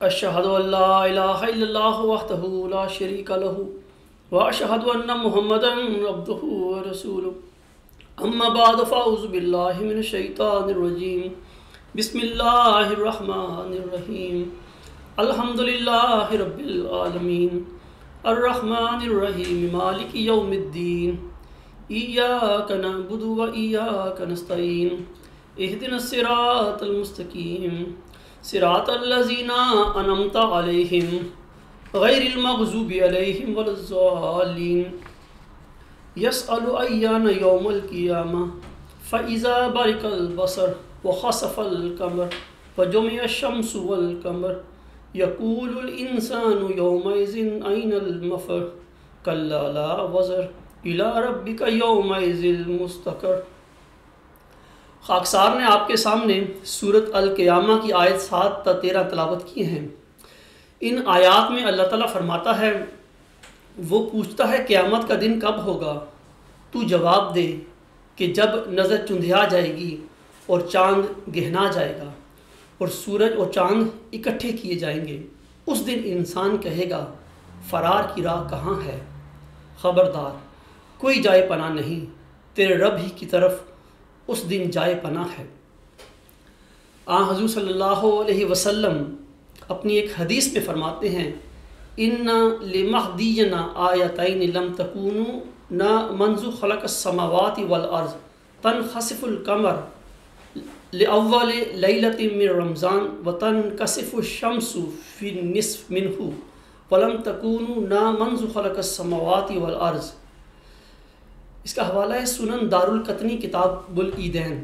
اشہد ان لا الہ الا اللہ وحدہ لا شریک لہ واشہد ان محمدا عبدہ ورسولہ اما بعد فاعوذ باللہ من الشیطان الرجیم بسم اللہ الرحمن الرحیم الحمد للہ رب العالمین الرحمن الرحیم مالک یوم الدین ایاک نعبد و ایاک نستعین اہدنا الصراط المستقیم صراط الذین انعمت علیہم غیر المغضوب علیہم ولا الضالین یسأل ایان یوم القیامہ فإذا برق البصر وخسف القمر وجمع الشمس والقمر یقول الانسان یومئذ این المفر کلا لا وزر الی ربک یومئذ المستقر۔ خاکسار نے آپ کے سامنے سورۃ القیامہ کی آیت 7 تا 13 تلاوت کی ہیں۔ ان آیات میں اللہ تعالیٰ فرماتا ہے، وہ پوچھتا ہے قیامت کا دن کب ہوگا، تو جواب دے کہ جب نظر چندھیا جائے گی اور چاند گہنا جائے گا اور سورج اور چاند اکٹھے کیے جائیں گے۔ اس دن انسان کہے گا فرار کی راہ کہاں ہے، خبردار کوئی جائے پناہ نہیں، تیرے رب ہی کی طرف اس دن جائے پناہ ہے۔ حضور صلی اللہ علیہ وسلم اپنی ایک حدیث میں فرماتے ہیں، ان لمہدینا آیتین لم تکونوا منذ خلق السماوات والارض تنخسف القمر لأول لیلۃ من رمضان وتنکسف الشمس فی النصف منہ ولم تکونوا منذ خلق السماوات والارض۔ اس کا حوالہ ہے سنن دارالقطنی کتاب العیدین۔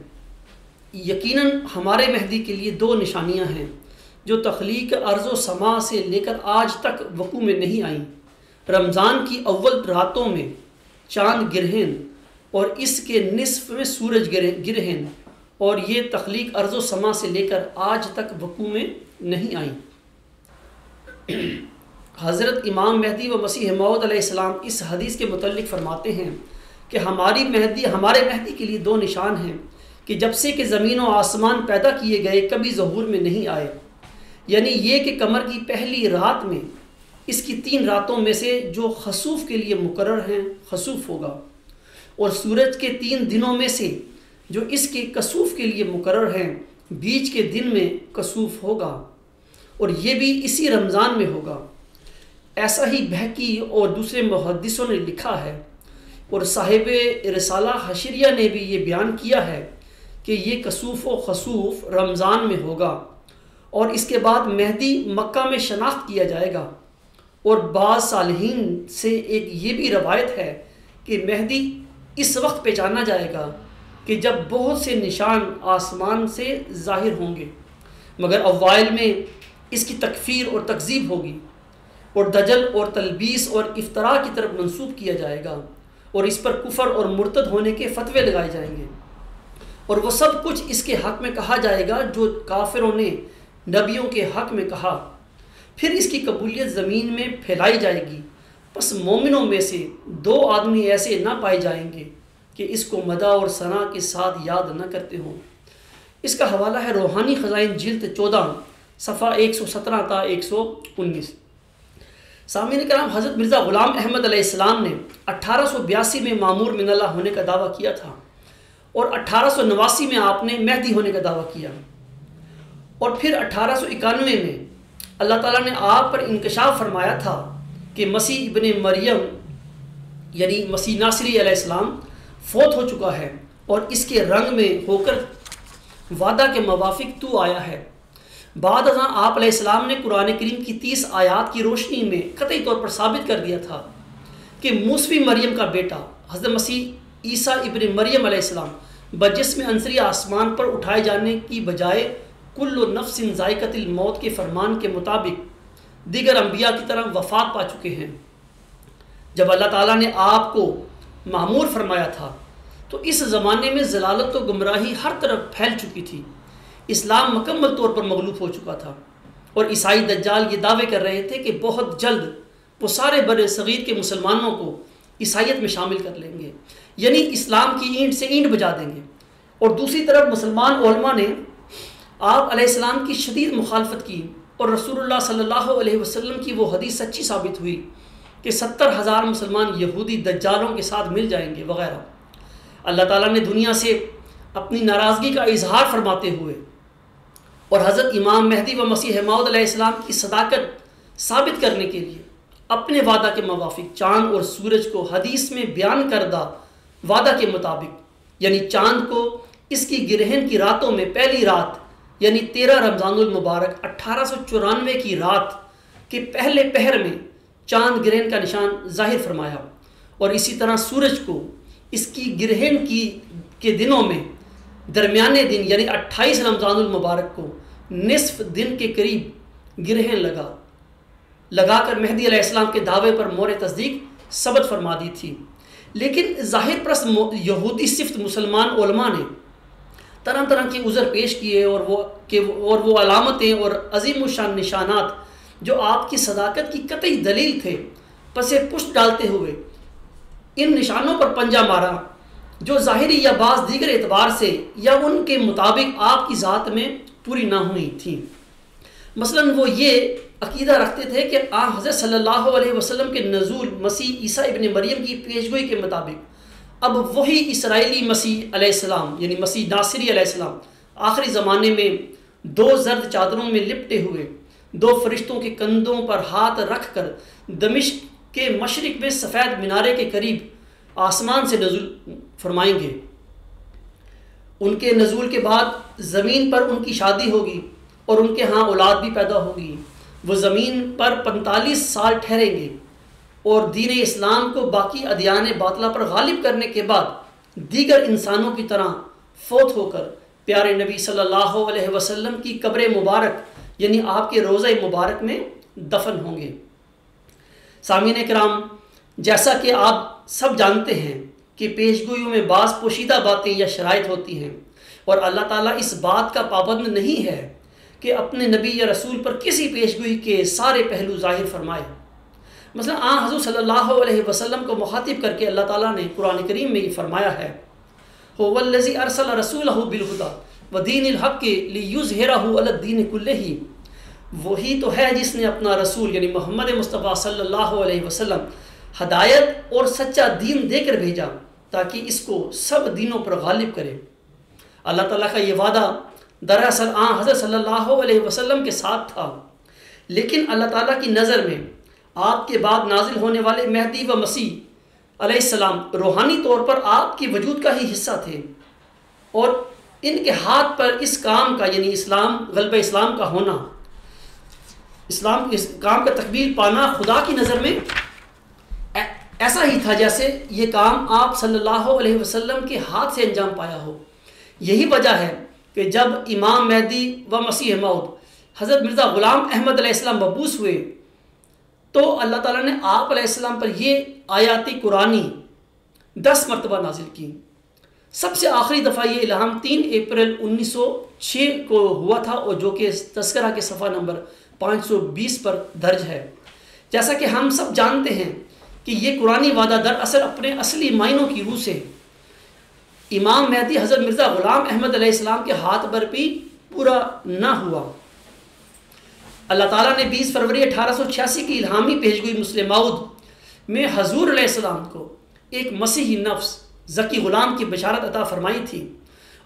یقیناً ہمارے مہدی کے لیے 2 نشانیاں ہیں جو تخلیق ارض و سما سے لے کر آج تک وقوع میں نہیں آئیں۔ رمضان کی اول راتوں میں چاند گرہن اور اس کے نصف میں سورج گرہن، اور یہ تخلیق ارض و سما سے لے کر آج تک وقوع میں نہیں آئیں۔ حضرت امام مہدی و مسیح موعود علیہ السلام اس حدیث کے متعلق فرماتے ہیں کہ ہمارے مہدی کے لیے 2 نشان ہیں کہ جب سے کہ زمین و آسمان پیدا کیے گئے کبھی ظہور میں نہیں آئے، یعنی یہ کہ قمر کی پہلی رات میں اس کی 3 راتوں میں سے جو خسوف کے لیے مقرر ہیں خسوف ہوگا، اور سورج کے 3 دنوں میں سے جو اس کے کسوف کے لیے مقرر ہیں بیچ کے دن میں کسوف ہوگا، اور یہ بھی اسی رمضان میں ہوگا۔ ایسا ہی بہقی اور دوسرے محدثوں نے لکھا ہے، اور صاحب رسالہ حشریہ نے بھی یہ بیان کیا ہے کہ یہ کسوف و خسوف رمضان میں ہوگا، اور اس کے بعد مہدی مکہ میں شناخت کیا جائے گا۔ اور بعض صالحین سے ایک یہ بھی روایت ہے کہ مہدی اس وقت پہچانا جائے گا کہ جب بہت سے نشان آسمان سے ظاہر ہوں گے، مگر اوائل میں اس کی تکفیر اور تکذیب ہوگی، اور دجل اور تلبیس اور افتراء کی طرف منسوب کیا جائے گا، اور اس پر کفر اور مرتد ہونے کے فتوے لگائے جائیں گے، اور وہ سب کچھ اس کے حق میں کہا جائے گا جو کافروں نے نبیوں کے حق میں کہا۔ پھر اس کی قبولیت زمین میں پھیلائی جائے گی، پس مومنوں میں سے 2 آدمی ایسے نہ پائے جائیں گے کہ اس کو مدح اور ثنا کے ساتھ یاد نہ کرتے ہوں۔ اس کا حوالہ ہے روحانی خزائن جلد 14 صفحہ 117 تا 119۔ سامعین کرام، حضرت مرزا غلام احمد علیہ السلام نے 1882 میں مامور من اللہ ہونے کا دعویٰ کیا تھا، اور 1889 میں آپ نے مہدی ہونے کا دعویٰ کیا، اور پھر 1891 میں اللہ تعالیٰ نے آپ پر انکشاف فرمایا تھا کہ مسیح ابن مریم یعنی مسیح ناصری علیہ السلام فوت ہو چکا ہے، اور اس کے رنگ میں ہو کر وعدہ کے موافق تو آیا ہے۔ بعد ازاں آپ علیہ السلام نے قرآن کریم کی 30 آیات کی روشنی میں قطعی طور پر ثابت کر دیا تھا کہ موسوی مریم کا بیٹا حضرت مسیح عیسیٰ ابن مریم علیہ السلام بجسم عنصری آسمان پر اٹھائے جانے کی بجائے کل نفس ذائقۃ الموت کے فرمان کے مطابق دیگر انبیاء کی طرح وفات پا چکے ہیں۔ جب اللہ تعالیٰ نے آپ کو معمور فرمایا تھا تو اس زمانے میں ضلالت و گمراہی ہر طرف پھیل چکی تھی، اسلام مکمل طور پر مغلوب ہو چکا تھا، اور عیسائی دجال یہ دعوے کر رہے تھے کہ بہت جلد وہ سارے بر صغیر کے مسلمانوں کو عیسائیت میں شامل کر لیں گے، یعنی اسلام کی اینٹ سے اینٹ بجا دیں گے۔ اور دوسری طرف مسلمان علماء نے آپ علیہ السلام کی شدید مخالفت کی اور رسول اللہ صلی اللہ علیہ وسلم کی وہ حدیث سچی ثابت ہوئی کہ 70,000 مسلمان یہودی دجالوں کے ساتھ مل جائیں گے وغیرہ، اللہ تعالیٰ نے دنیا سے اپنی ناراضگی کا اظہار فرماتے ہوئے اور حضرت امام مہدی و مسیح موعود علیہ السلام کی صداقت ثابت کرنے کے لیے اپنے وعدہ کے موافق چاند اور سورج کو حدیث میں بیان کردہ وعدہ کے مطابق، یعنی چاند کو اس کی گرہن کی راتوں میں پہلی رات یعنی 13 رمضان المبارک 1894 کی رات کے پہلے پہر میں چاند گرہن کا نشان ظاہر فرمایا، اور اسی طرح سورج کو اس کی گرہن کے دنوں میں درمیانے دن یعنی 28 رمضان المبارک کو نصف دن کے قریب گرہن لگا کر مہدی علیہ السلام کے دعوے پر مہر تصدیق ثبت فرما دی تھی۔ لیکن ظاہر پرست یہودی صفت مسلمان علماء نے طرح طرح کے عذر پیش کیے اور وہ علامتیں اور عظیم الشان نشانات جو آپ کی صداقت کی قطعی دلیل تھے پسے پشت ڈالتے ہوئے ان نشانوں پر پنجہ مارا جو ظاہری یا بعض دیگر اعتبار سے یا ان کے مطابق آپ کی ذات میں پوری نہ ہوئی تھیں۔ مثلا وہ یہ عقیدہ رکھتے تھے کہ حضرت صلی اللہ علیہ وسلم کے نزول مسیح عیسیٰ ابن مریم کی پیشگوئی کے مطابق اب وہی اسرائیلی مسیح علیہ السلام یعنی مسیح ناصری علیہ السلام آخری زمانے میں 2 زرد چادروں میں لپٹے ہوئے 2 فرشتوں کے کندھوں پر ہاتھ رکھ کر دمشق کے مشرق میں سفید مینارے کے قریب آسمان سے نزول فرمائیں گے۔ ان کے نزول کے بعد زمین پر ان کی شادی ہوگی اور ان کے ہاں اولاد بھی پیدا ہوگی۔ وہ زمین پر 45 سال ٹھہریں گے اور دین اسلام کو باقی ادیان باطلہ پر غالب کرنے کے بعد دیگر انسانوں کی طرح فوت ہو کر پیارے نبی صلی اللہ علیہ وسلم کی قبر مبارک یعنی آپ کے روضہ مبارک میں دفن ہوں گے۔ سامعین کرام، جیسا کہ آپ سب جانتے ہیں کہ پیشگوئیوں میں بعض پوشیدہ باتیں یا شرائط ہوتی ہیں اور اللہ تعالیٰ اس بات کا پابند نہیں ہے کہ اپنے نبی یا رسول پر کسی پیشگوئی کے سارے پہلو ظاہر فرمائے۔ مثلا حضور صلی اللہ علیہ وسلم کو مخاطب کر کے اللہ تعالیٰ نے قرآن کریم میں یہ فرمایا ہے، هو الذی ارسل رسولہ بالہدی ودین الحق لیظہرہ علی الدین کلہ، وہی تو ہے جس نے اپنا رسول یعنی محمد مصطفیٰ صلی اللہ علیہ وسلم ہدایت اور سچا دین دے کر بھیجا تاکہ اس کو سب دینوں پر غالب کرے۔ اللہ تعالیٰ کا یہ وعدہ دراصل حضرت صلی اللہ علیہ وسلم کے ساتھ تھا، لیکن اللہ تعالیٰ کی نظر میں آپ کے بعد نازل ہونے والے مہدی و مسیح علیہ السلام روحانی طور پر آپ کی وجود کا ہی حصہ تھے، اور ان کے ہاتھ پر اس کام کا یعنی غلبہ اسلام کا ہونا، اسلام اس کام کا تکمیل پانا خدا کی نظر میں ایسا ہی تھا جیسے یہ کام آپ صلی اللہ علیہ وسلم کے ہاتھ سے انجام پایا ہو۔ یہی وجہ ہے کہ جب امام مہدی و مسیح موعود حضرت مرزا غلام احمد علیہ السلام مبعوث ہوئے تو اللہ تعالیٰ نے آپ علیہ السلام پر یہ آیاتی قرآنی 10 مرتبہ نازل کی۔ سب سے آخری دفعہ یہ الہام 3 اپریل 1906 کو ہوا تھا، اور جو کہ تذکرہ کے صفحہ نمبر 520 پر درج ہے۔ جیسا کہ ہم سب جانتے ہیں کہ یہ قرآنی وعدہ دراصل اپنے اصلی معنوں کی روح سے امام مہدی حضرت مرزا غلام احمد علیہ السلام کے ہاتھ پر بھی پورا نہ ہوا۔ اللہ تعالیٰ نے 20 فروری 1886 کی الہامی پیشگوئی مسلم موعود میں حضور علیہ السلام کو ایک مسیحی نفس ذکی غلام کی بشارت عطا فرمائی تھی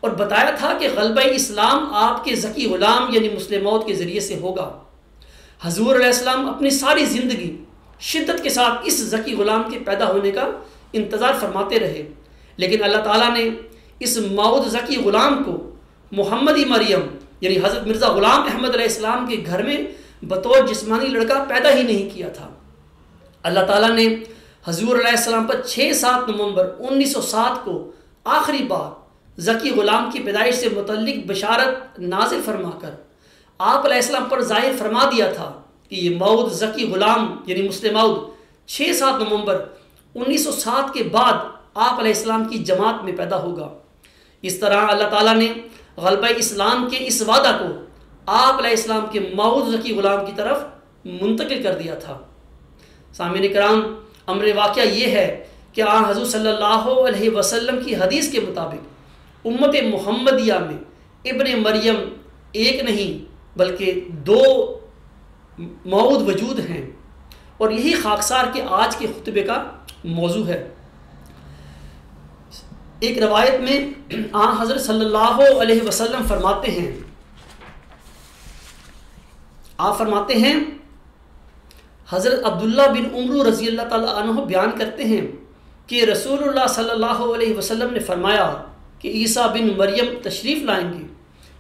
اور بتایا تھا کہ غلبہ اسلام آپ کے ذکی غلام یعنی مسلم موعود کے ذریعے سے ہوگا۔ حضور علیہ السلام اپنی ساری زندگی شدت کے ساتھ اس ذکی غلام کے پیدا ہونے کا انتظار فرماتے رہے، لیکن اللہ تعالیٰ نے اس موعود ذکی غلام کو محمدی مریم یعنی حضرت مرزا غلام احمد علیہ السلام کے گھر میں بطور جسمانی لڑکا پیدا ہی نہیں کیا تھا۔ اللہ تعالیٰ نے حضور علیہ السلام پر 6-7 نومبر 1907 کو آخری بار ذکی غلام کی پیدائش سے متعلق بشارت نازل فرما کر آپ علیہ السلام پر ظاہر فرما دیا تھا کہ یہ موعود ذکی غلام یعنی مسلم موعود 6-7 نومبر 1907 کے بعد آپ علیہ السلام کی جماعت میں پیدا ہوگا۔ اس طرح اللہ تعالیٰ نے غلبہ اسلام کے اس وعدہ کو آپ علیہ السلام کے موعود ذکی غلام کی طرف منتقل کر دیا تھا۔ سامعین کرام، امر واقعہ یہ ہے کہ حضور صلی اللہ علیہ وسلم کی حدیث کے مطابق امت محمدیہ میں ابن مریم ایک نہیں بلکہ 2 موعود وجود ہیں، اور یہی خاکسار کے آج کے خطبے کا موضوع ہے۔ ایک روایت میں آن حضرت صلی اللہ علیہ وسلم فرماتے ہیں، آپ فرماتے ہیں، حضرت عبداللہ بن عمرو رضی اللہ تعالیٰ عنہ بیان کرتے ہیں کہ رسول اللہ صلی اللہ علیہ وسلم نے فرمایا کہ عیسیٰ بن مریم تشریف لائیں گے،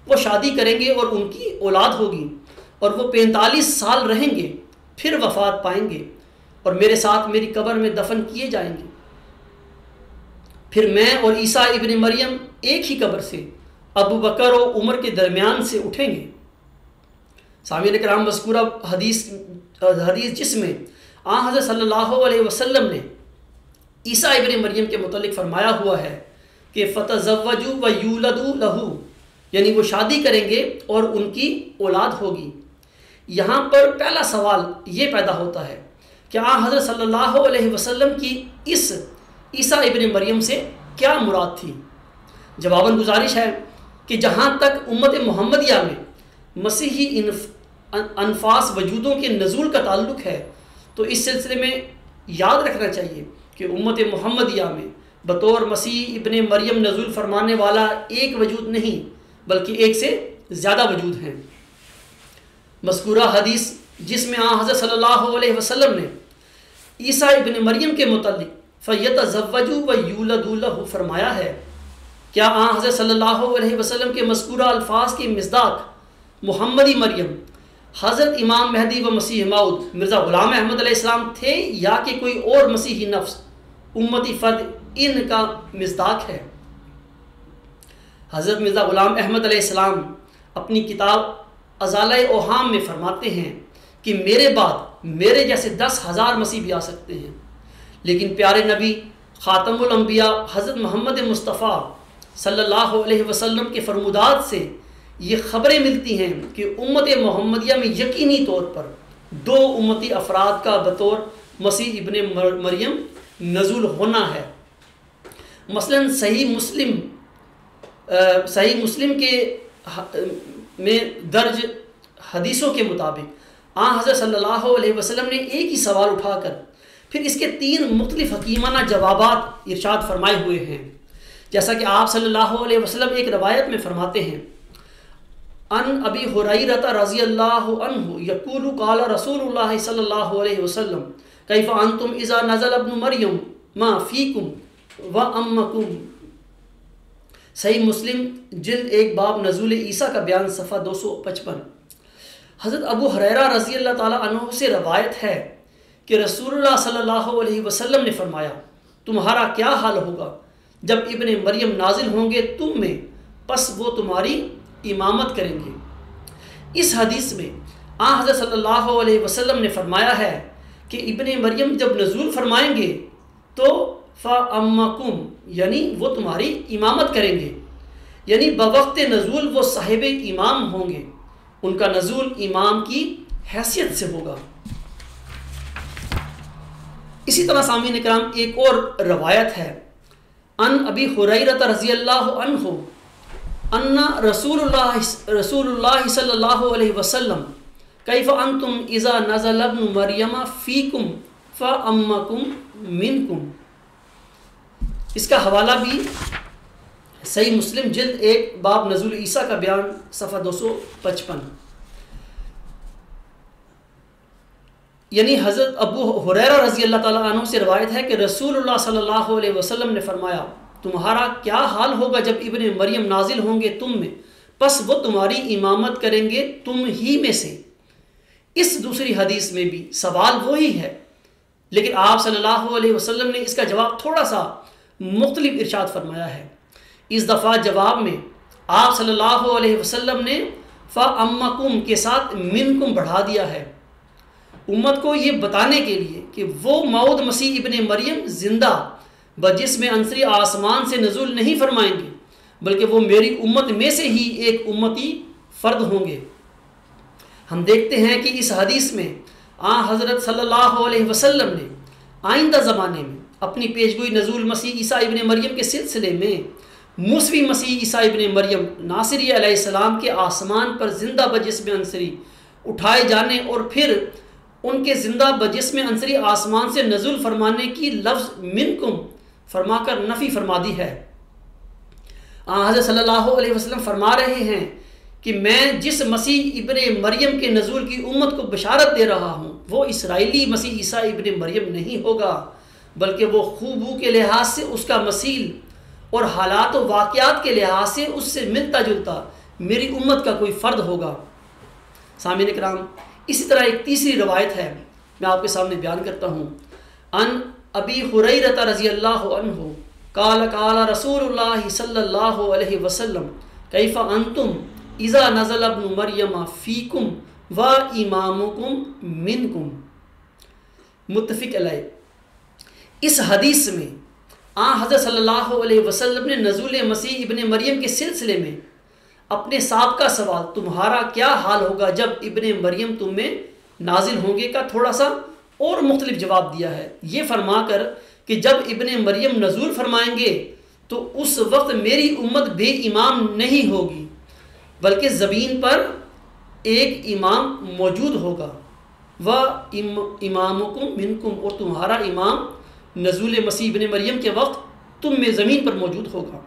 وہ شادی کریں گے اور ان کی اولاد ہوگی، اور وہ 45 سال رہیں گے، پھر وفات پائیں گے اور میرے ساتھ میری قبر میں دفن کیے جائیں گے۔ پھر میں اور عیسیٰ ابن مریم ایک ہی قبر سے ابو بکر و عمر کے درمیان سے اٹھیں گے۔ سامعین کرام، مذکورہ حدیث جس میں آن حضرت صلی اللہ علیہ وسلم نے عیسیٰ ابن مریم کے متعلق فرمایا ہوا ہے کہ فَتَزَوَّجُوا وَيُولَدُوا لَهُ، یعنی وہ شادی کریں گے اور ان کی اولاد ہوگی۔ یہاں پر پہلا سوال یہ پیدا ہوتا ہے کہ آن حضرت صلی اللہ علیہ وسلم کی اس عیسیٰ ابن مریم سے کیا مراد تھی؟ جواباً گزارش ہے کہ جہاں تک امت محمدیہ میں مسیحی انفاس وجودوں کے نزول کا تعلق ہے تو اس سلسلے میں یاد رکھنا چاہیے کہ امت محمدیہ میں بطور مسیح ابن مریم نزول فرمانے والا ایک وجود نہیں بلکہ ایک سے زیادہ وجود ہیں۔ مذکورہ حدیث جس میں آن حضرت صلی اللہ علیہ وسلم نے عیسیٰ ابن مریم کے متعلق فَيَتَزَوَّجُوا وَيُولَدُوا لَهُ فرمایا ہے، کیا آن حضرت صلی اللہ علیہ وسلم کے مذکورہ الفاظ کی مصداق محمدی مریم حضرت امام مہدی و مسیح موعود مرزا غلام احمد علیہ السلام تھے یا کہ کوئی اور مسیحی نفس امتی فرد ان کا مصداق ہے؟ حضرت مرزا غلام احمد علیہ السلام اپنی کتاب ازالہ اوہام میں فرماتے ہیں کہ میرے بعد میرے جیسے 10,000 مسیح بھی آ سکتے ہیں، لیکن پیارے نبی خاتم الانبیاء حضرت محمد مصطفیٰ صلی اللہ علیہ وسلم کے فرمودات سے یہ خبریں ملتی ہیں کہ امت محمدیہ میں یقینی طور پر 2 امتی افراد کا بطور مسیح ابن مریم نزول ہونا ہے۔ مثلا صحیح مسلم کے میں درج حدیثوں کے مطابق آن حضرت صلی اللہ علیہ وسلم نے ایک ہی سوال اٹھا کر پھر اس کے 3 مختلف حکیمانہ جوابات ارشاد فرمائے ہوئے ہیں، جیسا کہ آپ صلی اللہ علیہ وسلم ایک روایت میں فرماتے ہیں، ان ابی ہریرہ رضی اللہ عنہ یقول قال رسول اللہ صلی اللہ علیہ وسلم کیف انتم اذا نزل ابن مریم ما فیکم و امکم۔ صحیح مسلم جلد 1 باب نزول عیسیٰ کا بیان صفحہ 255۔ حضرت ابو ہریرہ رضی اللہ تعالیٰ عنہ سے روایت ہے کہ رسول اللہ صلی اللہ علیہ وسلم نے فرمایا، تمہارا کیا حال ہوگا جب ابن مریم نازل ہوں گے تم میں، پس وہ تمہاری امامت کریں گے۔ اس حدیث میں آن حضرت صلی اللہ علیہ وسلم نے فرمایا ہے کہ ابن مریم جب نزول فرمائیں گے تو فَأَمَّكُمْ، یعنی وہ تمہاری امامت کریں گے، یعنی بوقت نزول وہ صاحب امام ہوں گے، ان کا نزول امام کی حیثیت سے ہوگا۔ اسی طرح سامعین کرام ایک اور روایت ہے، ان ابی ہریرہ رضی اللہ عنہ ان رسول اللہ صلی اللہ علیہ وسلم کیف انتم اذا نزل ابن مریم فیکم فامکم منکم۔ اس کا حوالہ بھی صحیح مسلم جلد 1 باب نزول عیسیٰ کا بیان صفحہ 255۔ یعنی حضرت ابو ہریرہ رضی اللہ تعالیٰ عنہ سے روایت ہے کہ رسول اللہ صلی اللہ علیہ وسلم نے فرمایا، تمہارا کیا حال ہوگا جب ابن مریم نازل ہوں گے تم میں، پس وہ تمہاری امامت کریں گے تم ہی میں سے۔ اس دوسری حدیث میں بھی سوال وہی ہے، لیکن آپ صلی اللہ علیہ وسلم نے اس کا جواب تھوڑا سا مختلف ارشاد فرمایا ہے۔ اس دفعہ جواب میں آپ صلی اللہ علیہ وسلم نے فَأَمَّكُمْ کے ساتھ مِنْكُمْ بڑھا دیا ہے، امت کو یہ بتانے کے لیے کہ وہ موعود مسیح ابن مریم زندہ بجسم عنصری آسمان سے نزول نہیں فرمائیں گے، بلکہ وہ میری امت میں سے ہی ایک امتی فرد ہوں گے۔ ہم دیکھتے ہیں کہ اس حدیث میں آن حضرت صلی اللہ علیہ وسلم نے آئندہ زمانے میں اپنی پیشگوئی نزول مسیح عیسیٰ ابن مریم کے سلسلے میں موسوی مسیح عیسیٰ ابن مریم ناصری علیہ السلام کے آسمان پر زندہ بجسم عنصری اٹھائے جانے اور پھر ان کے زندہ بجسم عنصری آسمان سے نزول فرمانے کی لفظ منکم فرما کر نفی فرما دی ہے۔ حضرت صلی اللہ علیہ وسلم فرما رہے ہیں کہ میں جس مسیح ابن مریم کے نزول کی امت کو بشارت دے رہا ہوں وہ اسرائیلی مسیح عیسیٰ ابن مریم نہیں ہوگا، بلکہ وہ خوبو کے لحاظ سے اس کا مثیل اور حالات و واقعات کے لحاظ سے اس سے ملتا جلتا میری امت کا کوئی فرد ہوگا۔ سامعین کرام، اسی طرح ایک تیسری روایت ہے، میں آپ کے سامنے بیان کرتا ہوں۔ ان ابی ہریرہ رضی اللہ عنہ قال قال رسول اللہ صلی اللہ علیہ وسلم کیف انتم اذا نزل ابن مریم فیکم و امامکم منکم، متفق علیہ۔ اس حدیث میں حضرت صلی اللہ علیہ وسلم نے نزول مسیح ابن مریم کے سلسلے میں اپنے سابقہ سوال تمہارا کیا حال ہوگا جب ابن مریم تم میں نازل ہوں گے کا تھوڑا سا اور مختلف جواب دیا ہے، یہ فرما کر کہ جب ابن مریم نزول فرمائیں گے تو اس وقت میری امت بے امام نہیں ہوگی بلکہ زمین پر ایک امام موجود ہوگا، و امامکم منکم، اور تمہارا امام نزول مسیح ابن مریم کے وقت تم میں زمین پر موجود ہوگا۔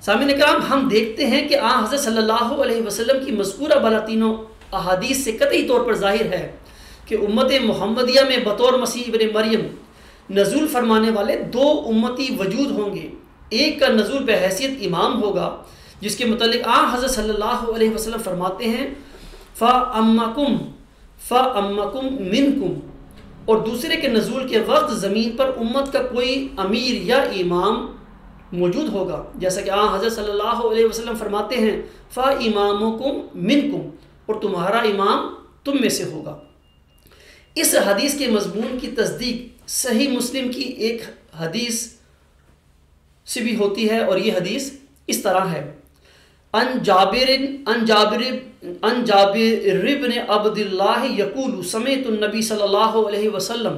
سامعین کرام، ہم دیکھتے ہیں کہ حضرت صلی اللہ علیہ وسلم کی مذکورہ بالا تینوں احادیث سے قطعی طور پر ظاہر ہے کہ امت محمدیہ میں بطور مسیح ابن مریم نزول فرمانے والے دو امتی وجود ہوں گے۔ ایک کا نزول بحیثیت امام ہوگا جس کے متعلق حضرت صلی اللہ علیہ وسلم فرماتے ہیں فَأَمَّكُمْ مِنْكُمْ، اور دوسرے کے نزول کے وقت زمین پر امت کا کوئی امیر یا امام موجود ہوگا، جیسا کہ حضرت صلی اللہ علیہ وسلم فرماتے ہیں فَإِمَامُكُمْ مِنْكُمْ، اور تمہارا امام تم میں سے ہوگا۔ اس حدیث کے مضمون کی تصدیق صحیح مسلم کی ایک حدیث سے بھی ہوتی ہے، اور یہ حدیث اس طرح ہے۔ ان جابر بن عبد اللہ یقول سمعت النبی صلی اللہ علیہ وسلم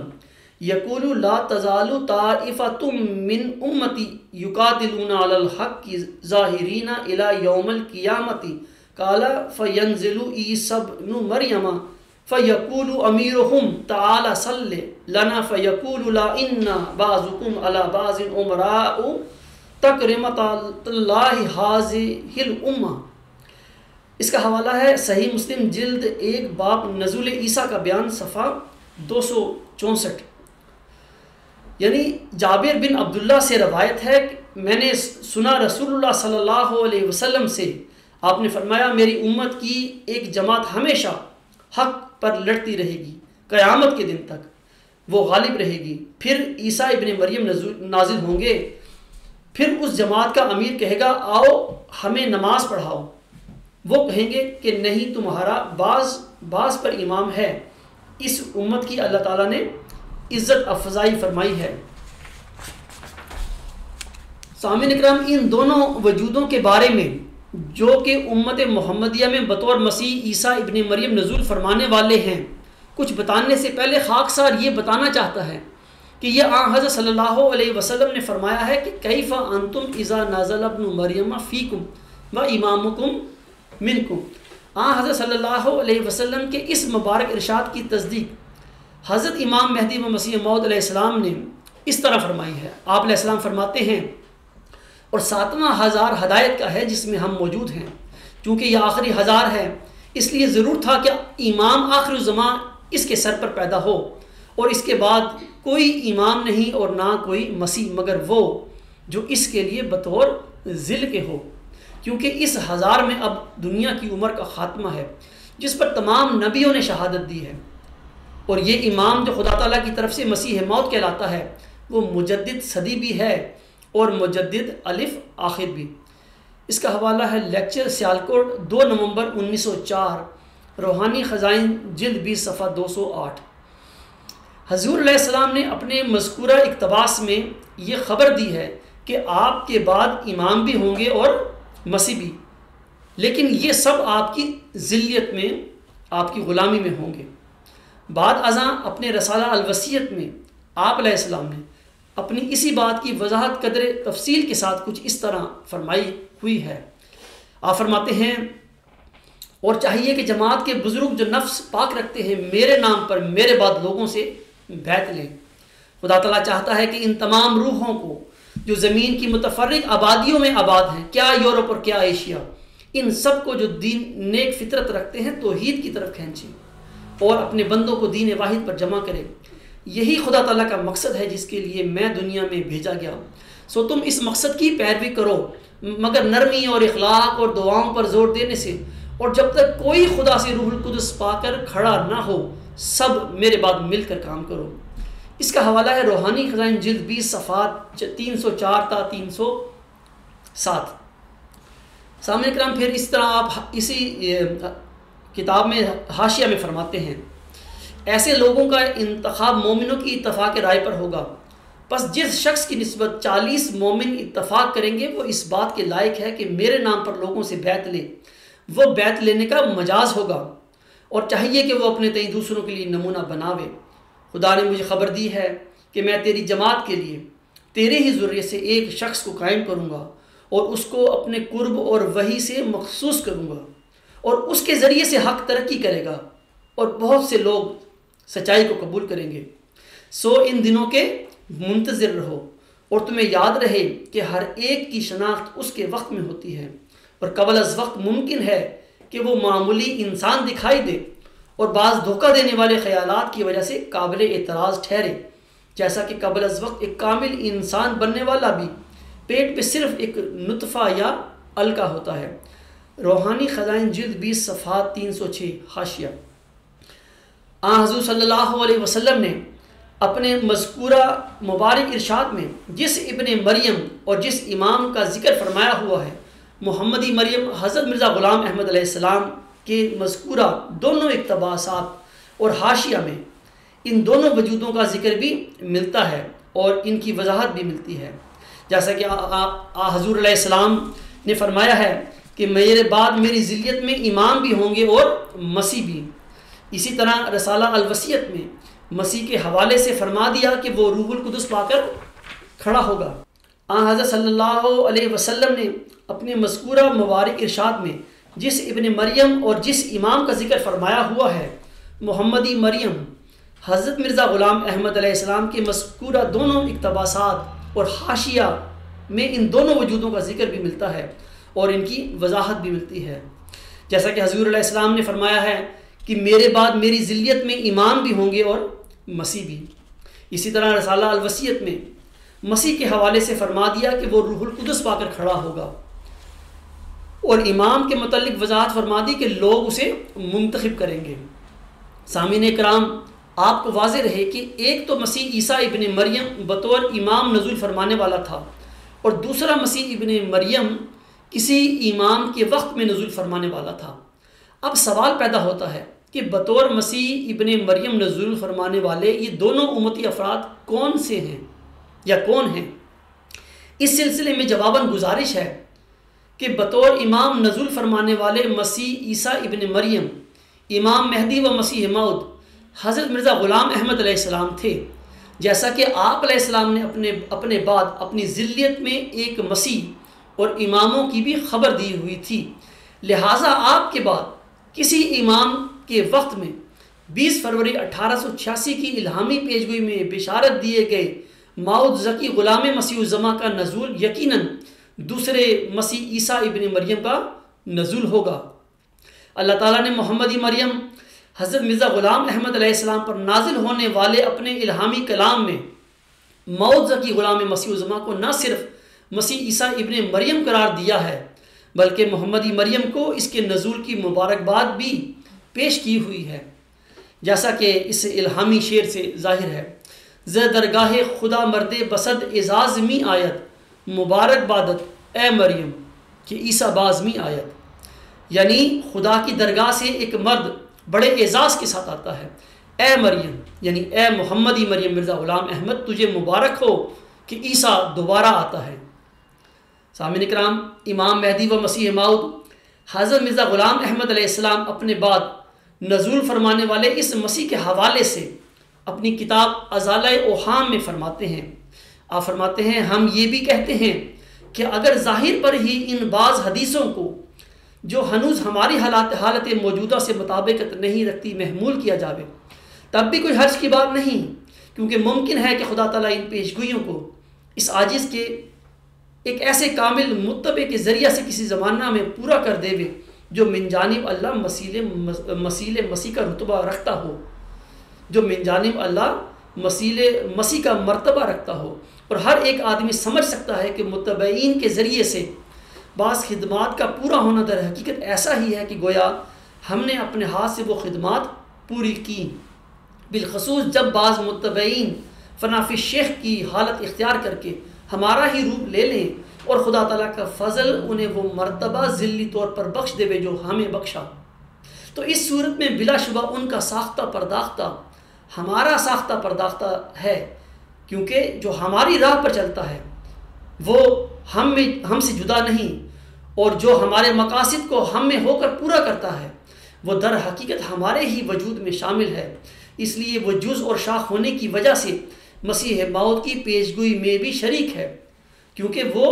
یقول لا تزال طائفۃ من امتی یقاتلون علی الحق ظاہرین الی یوم القیامۃ قال فینزل عیسی ابن مریم فیقول امیرہم تعالی صل لنا فیقول لا ان بعضکم علی بعض امراء تکرمۃ اللہ ھذہ الامہ۔ اس کا حوالہ ہے صحیح مسلم جلد 1 باب نزول عیسیٰ کا بیان صفحہ 264۔ یعنی جابر بن عبداللہ سے روایت ہے کہ میں نے سنا رسول اللہ صلی اللہ علیہ وسلم سے، آپ نے فرمایا میری امت کی ایک جماعت ہمیشہ حق پر لڑتی رہے گی قیامت کے دن تک، وہ غالب رہے گی۔ پھر عیسیٰ ابن مریم نازل ہوں گے، پھر اس جماعت کا امیر کہے گا آؤ ہمیں نماز پڑھاؤ، وہ کہیں گے کہ نہیں تمہارا بعض پر امام ہے۔ اس امت کی اللہ تعالیٰ نے عزت افزائی فرمائی ہے۔ سامعین اکرام، ان دونوں وجودوں کے بارے میں جو کہ امت محمدیہ میں بطور مسیح عیسیٰ ابن مریم نزول فرمانے والے ہیں، کچھ بتانے سے پہلے خاکسار یہ بتانا چاہتا ہے کہ یہ حضرت صلی اللہ علیہ وسلم نے فرمایا ہے کہ کیف انتم اذا نزل ابن مریم فیکم و امامکم منکم۔ حضرت صلی اللہ علیہ وسلم کے اس مبارک ارشاد کی تصدیق حضرت امام مہدی و مسیح موعود علیہ السلام نے اس طرح فرمائی ہے۔ آپ علیہ السلام فرماتے ہیں اور 7واں ہزار ہدایت کا ہے جس میں ہم موجود ہیں، چونکہ یہ آخری ہزار ہے اس لیے ضرور تھا کہ امام آخر الزمان اس کے سر پر پیدا ہو، اور اس کے بعد کوئی امام نہیں اور نہ کوئی مسیح مگر وہ جو اس کے لیے بطور ذل کے ہو، کیونکہ اس ہزار میں اب دنیا کی عمر کا خاتمہ ہے جس پر تمام نبیوں نے شہادت دی ہے، اور یہ امام جو خدا تعالیٰ کی طرف سے مسیح موعود کہلاتا ہے وہ مجدد صدی بھی ہے اور مجدد الف آخر بھی۔ اس کا حوالہ ہے لیکچر سیالکوٹ 2 نومبر 1904، روحانی خزائن جلد 20 صفحہ 208۔ حضور علیہ السلام نے اپنے مذکورہ اقتباس میں یہ خبر دی ہے کہ آپ کے بعد امام بھی ہوں گے اور مسیح بھی، لیکن یہ سب آپ کی ذلیت میں، آپ کی غلامی میں ہوں گے۔ بعد ازاں اپنے رسالہ الوصیت میں آپ علیہ السلام نے اپنی اسی بات کی وضاحت قدر تفصیل کے ساتھ کچھ اس طرح فرمائی ہوئی ہے۔ آپ فرماتے ہیں اور چاہیے کہ جماعت کے بزرگ جو نفس پاک رکھتے ہیں میرے نام پر میرے بعد لوگوں سے بیعت لیں۔ خدا تعالیٰ چاہتا ہے کہ ان تمام روحوں کو جو زمین کی متفرق آبادیوں میں آباد ہیں، کیا یورپ اور کیا ایشیا، ان سب کو جو دین نیک فطرت رکھتے ہیں توحید کی طرف کھینچیں اور اپنے بندوں کو دین واحد پر جمع کریں۔ یہی خدا تعالیٰ کا مقصد ہے جس کے لیے میں دنیا میں بھیجا گیا۔ سو تم اس مقصد کی پیروی کرو، مگر نرمی اور اخلاق اور دعاؤں پر زور دینے سے، اور جب تک کوئی خدا سے روح القدس پا کر کھڑا نہ ہو، سب میرے بعد مل کر کام کرو۔ اس کا حوالہ ہے روحانی خزائن جلد 20 صفحات 304 تا 307۔ سامنے کرام پھر اس طرح آپ اسی کتاب میں حاشیہ میں فرماتے ہیں، ایسے لوگوں کا انتخاب مومنوں کی اتفاق رائے پر ہوگا، پس جس شخص کی نسبت 40 مومن اتفاق کریں گے وہ اس بات کے لائق ہے کہ میرے نام پر لوگوں سے بیعت لے، وہ بیعت لینے کا مجاز ہوگا، اور چاہیے کہ وہ اپنے تئیں دوسروں کے لیے نمونہ بناوے۔ خدا نے مجھے خبر دی ہے کہ میں تیری جماعت کے لیے تیرے ہی ذریعے سے ایک شخص کو قائم کروں گا اور اس کو اپنے قرب اور وحی سے مخصوص کروں گا، اور اس کے ذریعے سے حق ترقی کرے گا اور بہت سے لوگ سچائی کو قبول کریں گے۔ سو ان دنوں کے منتظر رہو، اور تمہیں یاد رہے کہ ہر ایک کی شناخت اس کے وقت میں ہوتی ہے، اور قبل از وقت ممکن ہے کہ وہ معمولی انسان دکھائی دے اور بعض دھوکہ دینے والے خیالات کی وجہ سے قابل اعتراض ٹھہرے، جیسا کہ قبل از وقت ایک کامل انسان بننے والا بھی پیٹ پہ صرف ایک نطفہ یا علقہ ہوتا ہے۔ روحانی خزائن جلد 20 صفحات 306 حاشیہ۔ حضور صلی اللہ علیہ وسلم نے اپنے مذکورہ مبارک ارشاد میں جس ابن مریم اور جس امام کا ذکر فرمایا ہوا ہے، محمدی مریم حضرت مرزا غلام احمد علیہ السلام کے مذکورہ دونوں اقتباسات اور حاشیہ میں ان دونوں وجودوں کا ذکر بھی ملتا ہے اور ان کی وضاحت بھی ملتی ہے، جیسا کہ حضور علیہ السلام نے فرمایا ہے کہ میرے بعد میری ذلیت میں امام بھی ہوں گے اور مسیح بھی۔ اسی طرح رسالہ الوصیت میں مسیح کے حوالے سے فرما دیا کہ وہ روح القدس پا کر کھڑا ہوگا۔ حضرت صلی اللہ علیہ وسلم نے اپنے مذکورہ مبارک ارشاد میں جس ابن مریم اور جس امام کا ذکر فرمایا ہوا ہے، محمدی مریم حضرت مرزا غلام احمد علیہ السلام کے مذکورہ دونوں اقتباسات اور حاشیہ میں ان دونوں وجودوں کا ذکر بھی ملتا ہے اور ان کی وضاحت بھی ملتی ہے، جیسا کہ حضور علیہ السلام نے فرمایا ہے کہ میرے بعد میری ذلیت میں امام بھی ہوں گے اور مسیح بھی۔ اسی طرح رسالہ الوصیت میں مسیح کے حوالے سے فرما دیا کہ وہ روح القدس پا کر کھڑا ہوگا، اور امام کے متعلق وضاحت فرما دی کہ لوگ اسے منتخب کریں گے۔ سامعین کرام، آپ کو واضح رہے کہ ایک تو مسیح عیسیٰ ابن مریم بطور امام نزول فرمانے والا تھا، اور دوسرا مسیح ابن مریم کسی امام کے وقت میں نزول فرمانے والا تھا۔ اب سوال پیدا ہوتا ہے کہ بطور مسیح ابن مریم نزول فرمانے والے یہ دونوں امتی افراد کون سے ہیں یا کون ہیں؟ اس سلسلے میں جواباً گزارش ہے کہ بطور امام نزول فرمانے والے مسیح عیسیٰ ابن مریم، امام مہدی و مسیح موعود حضرت مرزا غلام احمد علیہ السلام تھے، جیسا کہ آپ علیہ السلام نے اپنے بعد اپنی ذلیت میں ایک مسیح اور اماموں کی بھی خبر دی ہوئی تھی، لہٰذا آپ کے بعد کسی امام کے وقت میں 20 فروری 1886 کی الہامی پیشگوئی میں بشارت دیے گئے موعود ذکی غلام مسیح الزماں کا نزول یقیناً دوسرے مسیح عیسیٰ ابن مریم کا نزول ہوگا۔ اللہ تعالیٰ نے محمدی مریم حضرت مرزا غلام احمد علیہ السلام پر نازل ہونے والے اپنے الہامی کلام میں موعود ذکی غلام مسیح الزماں کو نہ صرف مسیح عیسیٰ ابن مریم قرار دیا ہے بلکہ محمدی مریم کو اس کے نزول کی مبارکباد بھی پیش کی ہوئی ہے، جیسا کہ اس الہامی شعر سے ظاہر ہے۔ ز درگاہ خدا مرد بسد اعزاز می آیت مبارک بادت اے مریم کہ عیسیٰ باز می آیت، یعنی خدا کی درگاہ سے ایک مرد بڑے اعزاز کے ساتھ آتا ہے، اے مریم یعنی اے محمدی مریم مرزا غلام احمد تجھے مبارک ہو کہ عیسیٰ دوبارہ آتا ہے۔ سامعین کرام، امام مہدی و مسیح موعود حضرت مرزا غلام احمد علیہ السلام اپنے بعد نزول فرمانے والے اس مسیح کے حوالے سے اپنی کتاب ازالہ اوہام میں فرماتے ہیں، آپ فرماتے ہیں ہم یہ بھی کہتے ہیں کہ اگر ظاہر پر ہی ان بعض حدیثوں کو جو ہنوز ہماری حالت موجودہ سے مطابقت نہیں رکھتی محمول کیا جاوے، تب بھی کوئی حرج کی بات نہیں، کیونکہ ممکن ہے کہ خدا تعالیٰ ان پیشگوئیوں کو اس عاجز کے ایک ایسے کامل متبع کے ذریعہ سے کسی زمانہ میں پورا کر دے وے جو من جانب اللہ مسیل مسیح کا رتبہ رکھتا ہو، جو من جانب اللہ مسیل مسیح کا مرتبہ رکھتا ہو، اور ہر ایک آدمی سمجھ سکتا ہے کہ متبعین کے ذریعے سے بعض خدمات کا پورا ہونا در حقیقت ایسا ہی ہے کہ گویا ہم نے اپنے ہاتھ سے وہ خدمات پوری کی، بالخصوص جب بعض متبعین فنافی شیخ کی حالت اختیار کر کے ہمارا ہی روپ لے لیں اور خدا تعالیٰ کا فضل انہیں وہ مرتبہ ذلی طور پر بخش دے جو ہمیں بخشا، تو اس صورت میں بلا شبہ ان کا ساختہ پرداختہ ہمارا ساختہ پرداختہ ہے، کیونکہ جو ہماری راہ پر چلتا ہے وہ ہم سے جدا نہیں، اور جو ہمارے مقاصد کو ہم میں ہو کر پورا کرتا ہے وہ در حقیقت ہمارے ہی وجود میں شامل ہے، اس لیے وہ جز اور شاخ ہونے کی وجہ سے مسیح موت کی پیشگوئی میں بھی شریک ہے، کیونکہ وہ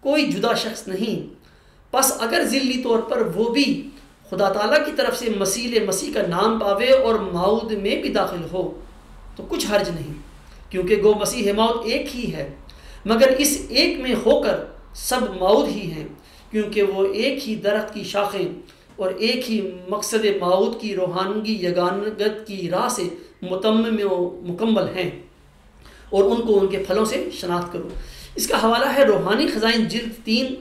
کوئی جدا شخص نہیں۔ پس اگر ذلی طور پر وہ بھی خدا تعالیٰ کی طرف سے مسیح کا نام پاوے اور موعود میں بھی داخل ہو تو کچھ حرج نہیں، کیونکہ گو مسیح موت ایک ہی ہے، مگر اس ایک میں ہو کر سب موعود ہی ہیں، کیونکہ وہ ایک ہی درخت کی شاخیں اور ایک ہی مقصد موعود کی روحانگی یگانگت کی راہ سے متمم و مکمل ہیں، اور ان کو ان کے پھلوں سے شناخت کرو۔ اس کا حوالہ ہے روحانی خزائن جلد 3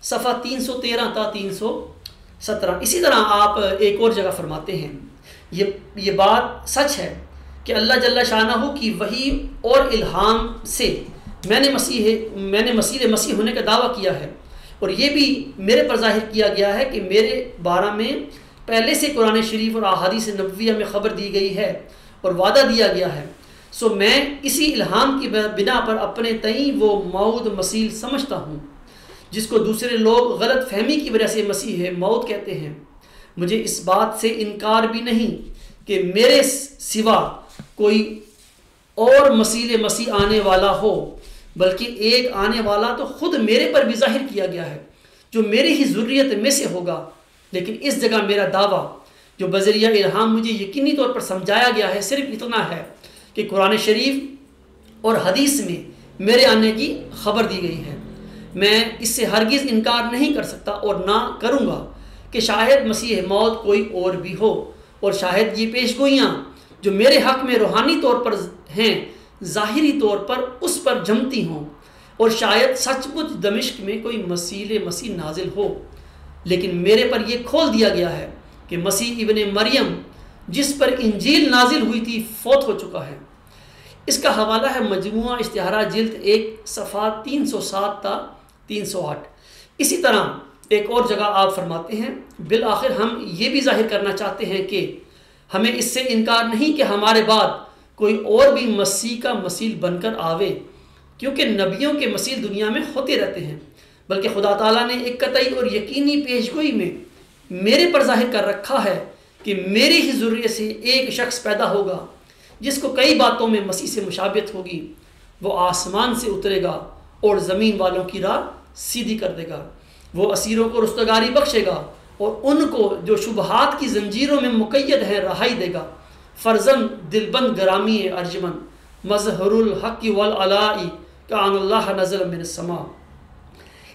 صفحہ 313 تا 317۔ اسی طرح آپ ایک اور جگہ فرماتے ہیں، یہ بات سچ ہے کہ اللہ جل شانہ کی وحی اور الہام سے میں نے مسیح ہونے کا دعویٰ کیا ہے، اور یہ بھی میرے پر ظاہر کیا گیا ہے کہ میرے بارے میں پہلے سے قرآن شریف اور احادیث نبویہ میں خبر دی گئی ہے اور وعدہ دیا گیا ہے، سو میں اسی الہام کی بنا پر اپنے تئیں وہ موعود مسیح سمجھتا ہوں جس کو دوسرے لوگ غلط فہمی کی وجہ سے مسیح موت کہتے ہیں۔ مجھے اس بات سے انکار بھی نہیں کہ میرے سوا کوئی اور مسیح آنے والا ہو، بلکہ ایک آنے والا تو خود میرے پر بھی ظاہر کیا گیا ہے جو میری ہی ذریت میں سے ہوگا، لیکن اس جگہ میرا دعویٰ جو بذریعہ الہام مجھے یقینی طور پر سمجھایا گیا ہے صرف اتنا ہے کہ قرآن شریف اور حدیث میں میرے آنے کی خبر دی گئی ہے۔ میں اس سے ہرگز انکار نہیں کر سکتا اور نہ کروں گا کہ شاید مسیح موت کوئی اور بھی ہو، اور شاید یہ پیشگوئیاں جو میرے حق میں روحانی طور پر ہیں ظاہری طور پر اس پر جمتی ہوں، اور شاید سچ مچ دمشق میں کوئی مسیح نازل ہو، لیکن میرے پر یہ کھول دیا گیا ہے کہ مسیح ابن مریم جس پر انجیل نازل ہوئی تھی فوت ہو چکا ہے۔ اس کا حوالہ ہے مجموعہ اشتہارات جلد 1 صفحہ 307 تا 308۔ اسی طرح ایک اور جگہ آپ فرماتے ہیں، بالآخر ہم یہ بھی ظاہر کرنا چاہتے ہیں کہ ہمیں اس سے انکار نہیں کہ ہمارے بعد کوئی اور بھی مسیح کا مسیح بن کر آوے، کیونکہ نبیوں کے مسیح دنیا میں ہوتے رہتے ہیں، بلکہ خدا تعالیٰ نے ایک قطعی اور یقینی پیشگوئی میں میرے پر ظاہر کر رکھا ہے کہ میری ہی ذریعے سے ایک شخص پیدا ہوگا جس کو کئی باتوں میں مسیح سے مشابہت ہوگی، وہ آسمان سے اترے گا اور زمین والوں کی راہ سیدھی کر دے گا، وہ اسیروں کو رستگاری بخشے گا اور ان کو جو شبہات کی زنجیروں میں مقید ہیں رہائی دے گا، فرزند دلبند گرامی ارجمند مظہر الحق والعلائی کان اللہ نزل من السماء۔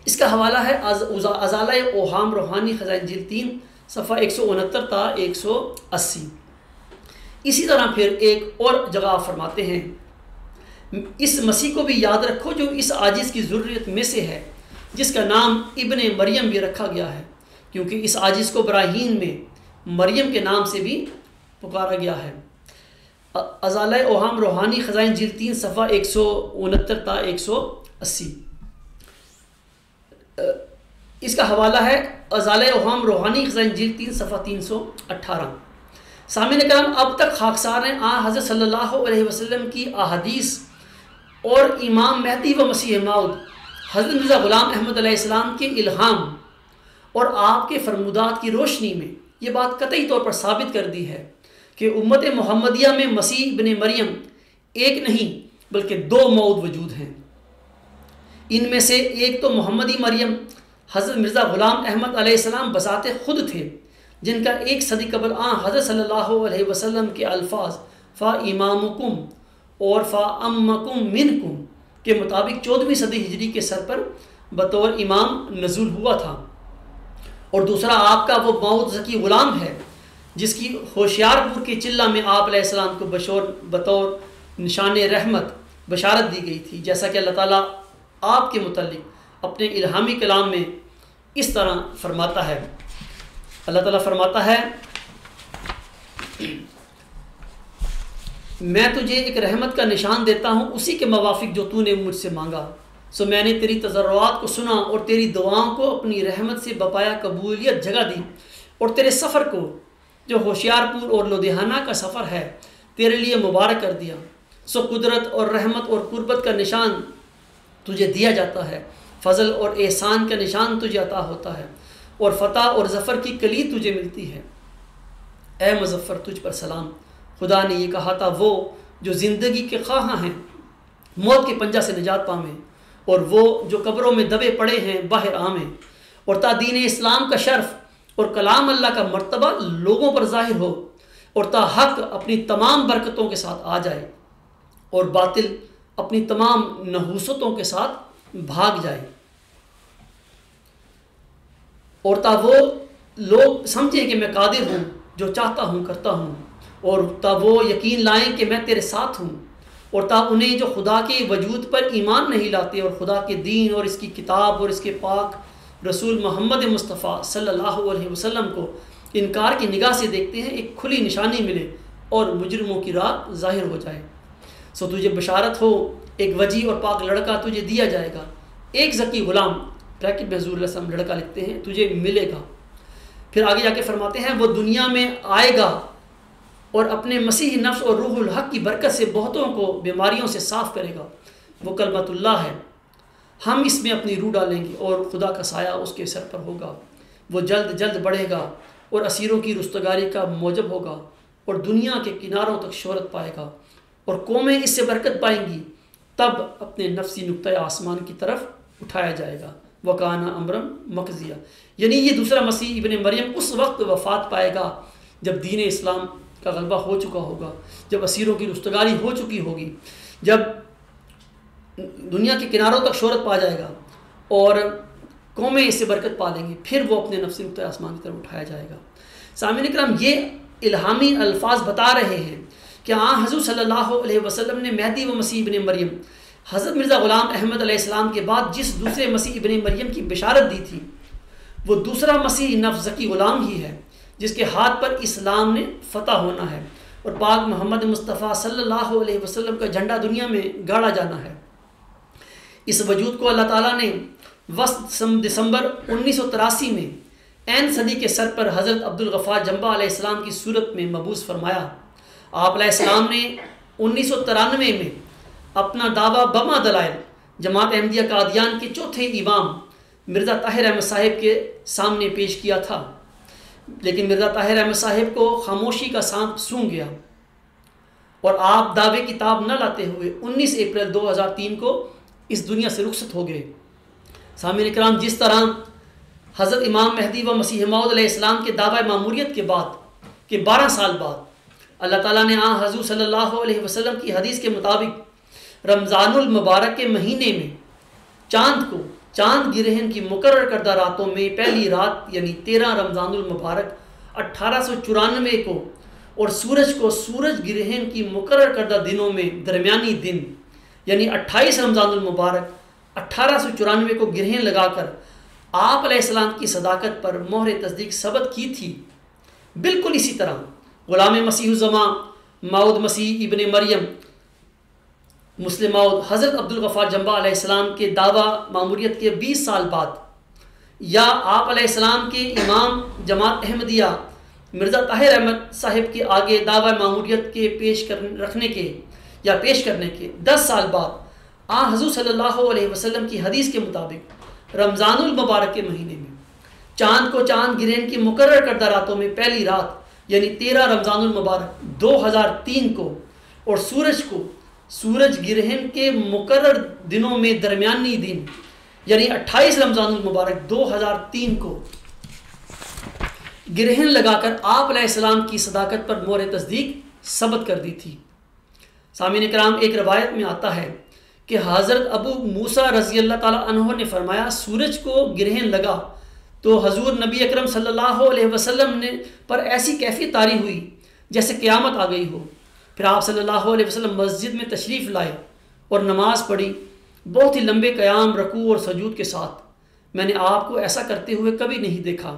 اس کا حوالہ ہے ازالہ اوہام روحانی خزائن جلد 3 صفحہ 169 تا 180۔ اسی طرح پھر ایک اور جگہ آپ فرماتے ہیں، اس مسیح کو بھی یاد رکھو جو اس عاجز کی ذریت میں سے ہے، جس کا نام ابن مریم بھی رکھا گیا ہے، کیونکہ اس عاجز کو براہین میں مریم کے نام سے بھی پکارا گیا ہے۔ ازالہ اوہام روحانی خزائن جلد 3 صفحہ 169 تا 180۔ اس کا حوالہ ہے ازالہ اوہام روحانی خزائن جلد 3 صفحہ 318۔ سامعین کرام، اب تک خاکسار نے حضرت صلی اللہ علیہ وسلم کی احادیث اور امام مہدی و مسیح موعود حضرت مرزا غلام احمد علیہ السلام کے الہام اور آپ کے فرمودات کی روشنی میں یہ بات قطعی طور پر ثابت کر دی ہے کہ امت محمدیہ میں مسیح ابن مریم ایک نہیں بلکہ 2 موعود وجود ہیں۔ ان میں سے ایک تو محمدی مریم حضرت مرزا غلام احمد علیہ السلام بذات خود تھے جن کا 1 صدی قبل حضرت صلی اللہ علیہ وسلم کے الفاظ فا امامکم اور فا امکم منکم کے مطابق 14ویں صدی ہجری کے سر پر بطور امام نزول ہوا تھا، اور دوسرا آپ کا وہ مود ذکی غلام ہے جس کی ہوشیار پور کے چلہ میں آپ علیہ السلام کو بطور نشان رحمت بشارت دی گئی تھی، جیسا کہ اللہ تعالیٰ آپ کے متعلق اپنے الہامی کلام میں اس طرح فرماتا ہے۔ اللہ تعالیٰ فرماتا ہے میں تجھے ایک رحمت کا نشان دیتا ہوں اسی کے موافق جو تو نے مجھ سے مانگا، سو میں نے تیری تضرعات کو سنا اور تیری دعاؤں کو اپنی رحمت سے بپایا قبولیت جگہ دی، اور تیرے سفر کو جو ہوشیار پور اور لدھیانہ کا سفر ہے تیرے لیے مبارک کر دیا، سو قدرت اور رحمت اور قربت کا نشان تجھے دیا جاتا ہے، فضل اور احسان کا نشان تجھے عطا ہوتا ہے، اور فتح اور ظفر کی کلید تجھے ملتی ہے۔ اے مظفر تجھ پر سلام، خدا نے یہ کہا تھا وہ جو زندگی کے خواہاں ہیں موت کے پنجہ سے نجات پامیں، اور وہ جو قبروں میں دبے پڑے ہیں باہر آمیں، اور تا دین اسلام کا شرف اور کلام اللہ کا مرتبہ لوگوں پر ظاہر ہو، اور تا حق اپنی تمام برکتوں کے ساتھ آ جائے اور باطل اپنی تمام نحوستوں کے ساتھ بھاگ جائے، اور تا وہ لوگ سمجھیں کہ میں قادر ہوں، جو چاہتا ہوں کرتا ہوں، اور تا وہ یقین لائیں کہ میں تیرے ساتھ ہوں، اور تا انہیں جو خدا کے وجود پر ایمان نہیں لاتے اور خدا کے دین اور اس کی کتاب اور اس کے پاک رسول محمد مصطفیٰ صلی اللہ علیہ وسلم کو انکار کی نگاہ سے دیکھتے ہیں، ایک کھلی نشانی ملے اور مجرموں کی راہ ظاہر ہو جائے۔ سو تجھے بشارت ہو، ایک وجی اور پاک لڑکا تجھے دیا جائے گا، ایک ذکی غلام بریکٹ میں حضور علیہ السلام لڑکا لکھتے ہیں تجھے ملے گا۔ پھر آگے جا کے فرماتے ہیں وہ دنیا میں آئے گا اور اپنے مسیح نفس اور روح الحق کی برکت سے بہتوں کو بیماریوں سے صاف کرے گا، وہ کلمت اللہ ہے، ہم اس میں اپنی روح ڈالیں گے اور خدا کا سایہ اس کے سر پر ہوگا، وہ جلد جلد بڑھے گا اور اسیروں کی رستگاری کا موجب ہوگا اور دنیا کے کناروں تک شہرت پائے گا، اور قومیں اس سے برکت پائیں گی، تب اپنے نفسی نقطۂ آسمان کی طرف اٹھایا جائے گا، وکانا امرم مقضیہ، یعنی یہ دوسرا مسیح ابن مریم اس وقت وفات پائے گا جب دین اسلام کا غلبہ ہو چکا ہوگا، جب اسیروں کی رستگاری ہو چکی ہوگی، جب دنیا کے کناروں تک شہرت پا جائے گا اور قومیں اس سے برکت پا لیں گی، پھر وہ اپنے نفسی نقطۂ آسمان کی طرف اٹھایا جائے گا۔ سامعین اکرام، یہ الہامی الفاظ بتا رہے ہیں کہ حضور صلی اللہ علیہ وسلم نے مہدی و مسیح ابن مریم حضرت مرزا غلام احمد علیہ السلام کے بعد جس دوسرے مسیح ابن مریم کی بشارت دی تھی، وہ دوسرا مسیح نفس ذکی غلام ہی ہے جس کے ہاتھ پر اسلام نے فتح ہونا ہے اور پاک محمد مصطفیٰ صلی اللہ علیہ وسلم کا جھنڈا دنیا میں گاڑا جانا ہے۔ اس وجود کو اللہ تعالیٰ نے وسط دسمبر 1983 میں عین صدی کے سر پر حضرت عبدالغفار جنبہ علیہ السلام کی صورت میں مبعوث فرمایا۔ آپ علیہ السلام نے 1993 میں اپنا دعویٰ بما دلائل جماعت احمدیہ قادیان کے چوتھے امام مرزا طاہر احمد صاحب کے سامنے پیش کیا تھا، لیکن مرزا طاہر احمد صاحب کو خاموشی کا سانپ سونگھ گیا اور آپ دعوے کتاب نہ لاتے ہوئے 19 اپریل 2003 کو اس دنیا سے رخصت ہو گئے۔ سامعین اکرام، جس طرح حضرت امام مہدی و مسیح موعود علیہ السلام کے دعوی ماموریت کے بعد کہ 12 سال بعد اللہ تعالیٰ نے حضور صلی اللہ علیہ وسلم کی حدیث کے مطابق رمضان المبارک کے مہینے میں چاند گرہن کی مقرر کردہ راتوں میں پہلی رات یعنی 13 رمضان المبارک 1894 کو اور سورج کو سورج گرہن کی مقرر کردہ دنوں میں درمیانی دن یعنی 28 رمضان المبارک 1894 کو گرہن لگا کر آپ علیہ السلام کی صداقت پر مہر تصدیق ثبت کی تھی۔ بالکل اسی طرح غلام مسیح الزمان موعود مسیح ابن مریم مسلم موعود حضرت عبدالغفار جنبہ علیہ السلام کے دعویٰ ماموریت کے 20 سال بعد یا آپ علیہ السلام کے امام جماعت احمدیہ مرزا طاہر احمد صاحب کے آگے دعویٰ ماموریت کے پیش کرنے کے 10 سال بعد حضور صلی اللہ علیہ وسلم کی حدیث کے مطابق رمضان المبارک کے مہینے میں چاند کو چاند گرہن کی مقرر کردہ راتوں میں پہلی رات یعنی 13 رمضان المبارک 2003 کو اور سورج کو سورج گرہن کے مقرر دنوں میں درمیانی دن یعنی 28 رمضان المبارک 2003 کو گرہن لگا کر آپ علیہ السلام کی صداقت پر مہر تصدیق ثبت کر دی تھی۔ سامعین کرام، ایک روایت میں آتا ہے کہ حضرت ابو موسیٰ رضی اللہ تعالیٰ عنہ نے فرمایا سورج کو گرہن لگا تو حضور نبی اکرم صلی اللہ علیہ وسلم نے پر ایسی کیفیت طاری ہوئی جیسے قیامت آ گئی ہو۔ پھر آپ صلی اللہ علیہ وسلم مسجد میں تشریف لائے اور نماز پڑھی، بہت ہی لمبے قیام، رکوع اور سجود کے ساتھ۔ میں نے آپ کو ایسا کرتے ہوئے کبھی نہیں دیکھا،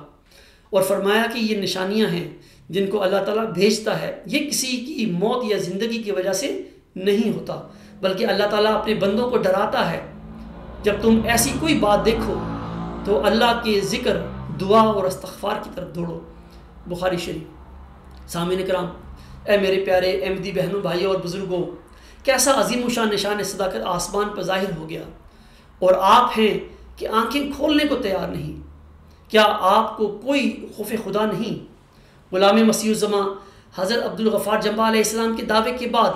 اور فرمایا کہ یہ نشانیاں ہیں جن کو اللہ تعالیٰ بھیجتا ہے، یہ کسی کی موت یا زندگی کی وجہ سے نہیں ہوتا، بلکہ اللہ تعالیٰ اپنے بندوں کو ڈراتا ہے۔ جب تم ایسی کوئی بات دیکھو تو اللہ کے ذکر، دعا اور استغفار کی طرف دوڑو۔ بخاری شریف۔ سامعین کرام، اے میرے پیارے احمدی بہنوں، بھائیوں اور بزرگوں، کیسا عظیم و شان نشان صداقت آسمان پر ظاہر ہو گیا، اور آپ ہیں کہ آنکھیں کھولنے کو تیار نہیں۔ کیا آپ کو کوئی خوف خدا نہیں؟ غلام مسیح الزماں حضرت عبدالغفار جمبہ علیہ السلام کے دعوے کے بعد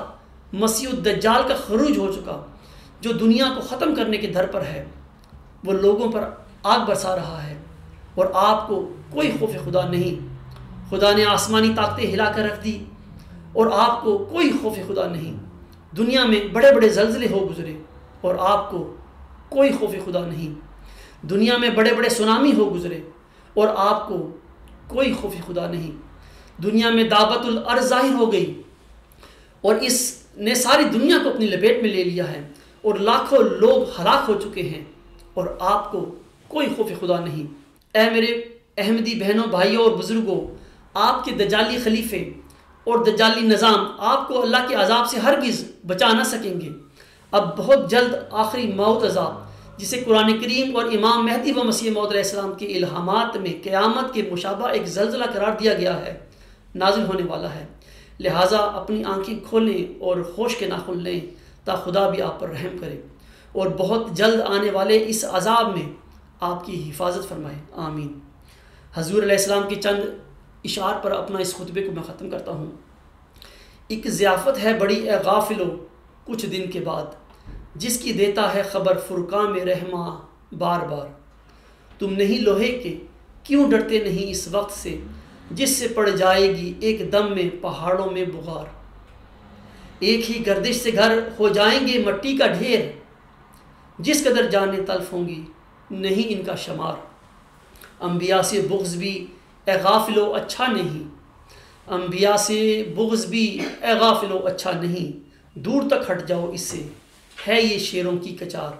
مسیح الدجال کا خروج ہو چکا، جو دنیا کو ختم کرنے کے در پر ہے۔ وہ لوگوں پر آگ برسا رہا ہے، اور آپ کو کوئی خوف خدا نہیں۔ خدا نے آسمانی طاقتیں ہلا کر رکھ دی، اور آپ کو کوئی خوف خدا نہیں۔ دنیا میں بڑے بڑے زلزلے ہو گزرے، اور آپ کو کوئی خوف خدا نہیں۔ دنیا میں بڑے بڑے سونامی ہو گزرے، اور آپ کو کوئی خوف خدا نہیں۔ دنیا میں دعوت الارض ظاہر ہو گئی، اور اس نے ساری دنیا کو اپنی لپیٹ میں لے لیا ہے، اور لاکھوں لوگ ہلاک ہو چکے ہیں، اور آپ کو کوئی خوف خدا نہیں۔ اے میرے احمدی بہنوں، بھائیوں اور بزرگوں، آپ کے دجالی خلیفے اور دجالی نظام آپ کو اللہ کے عذاب سے ہرگز بچا نہ سکیں گے۔ اب بہت جلد آخری موت عذاب، جسے قرآن کریم اور امام مہدی و مسیح موعود علیہ السلام کے الہامات میں قیامت کے مشابہ ایک زلزلہ قرار دیا گیا ہے، نازل ہونے والا ہے۔ لہٰذا اپنی آنکھیں کھولیں اور ہوش کے ناخن لیں، تا خدا بھی آپ پر رحم کرے، اور بہت جلد آنے والے اس عذاب میں آپ کی حفاظت فرمائے، آمین۔ حضور علیہ السلام کی چند اشعار پر اپنا اس خطبے کو میں ختم کرتا ہوں۔ ایک ضیافت ہے بڑی اے غافلو کچھ دن کے بعد، جس کی دیتا ہے خبر فرقان میں رحماں بار بار۔ تم نہیں لوہے کے کیوں ڈرتے نہیں اس وقت سے، جس سے پڑ جائے گی ایک دم میں پہاڑوں میں بغار۔ ایک ہی گردش سے گھر ہو جائیں گے مٹی کا ڈھیر، جس قدر جانیں تلف ہوں گی نہیں ان کا شمار۔ انبیاء سے بغض بھی اے غافلو اچھا نہیں، انبیاء سے بغض بھی اے غافلو اچھا نہیں، دور تک ہٹ جاؤ اس سے ہے یہ شیروں کی کچار۔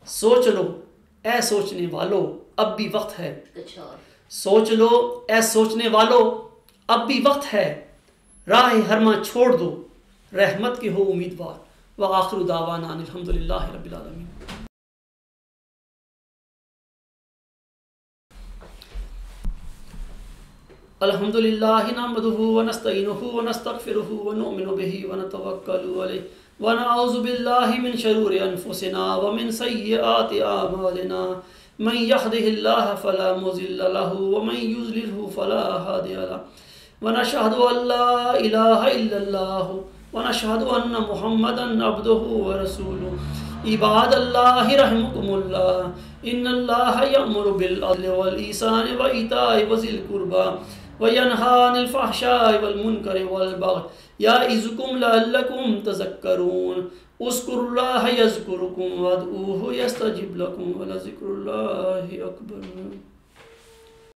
سوچ لو اے سوچنے والو اب بھی وقت ہے، سوچ لو اے سوچنے والو اب بھی وقت ہے، راہ ہرما چھوڑ دو رحمت کے ہو امیدوار۔ وآخر دعوانا ان الحمدللہ رب العالمین۔ الحمد للہ نحمده ونستعینه ونستغفره ونؤمن به ونتوکل علیہ ونعوذ باللہ من شرور انفسنا ومن سیئات اعمالنا، من يهده الله فلا مضل له ومن يضلله فلا هادي له، ونشهد ان لا اله الا الله ونشهد ان محمدا عبده ورسوله۔ عباد اللہ رحمكم اللہ، ان اللہ یأمر بالعدل والإحسان وإیتاء ذی القربى وینہی عن الفحشاء والمنکر والبغی یعظکم لعلکم تذکرون۔ اذکروا اللہ یذکرکم وادعوہ یستجب لکم ولذکر اللہ اکبر۔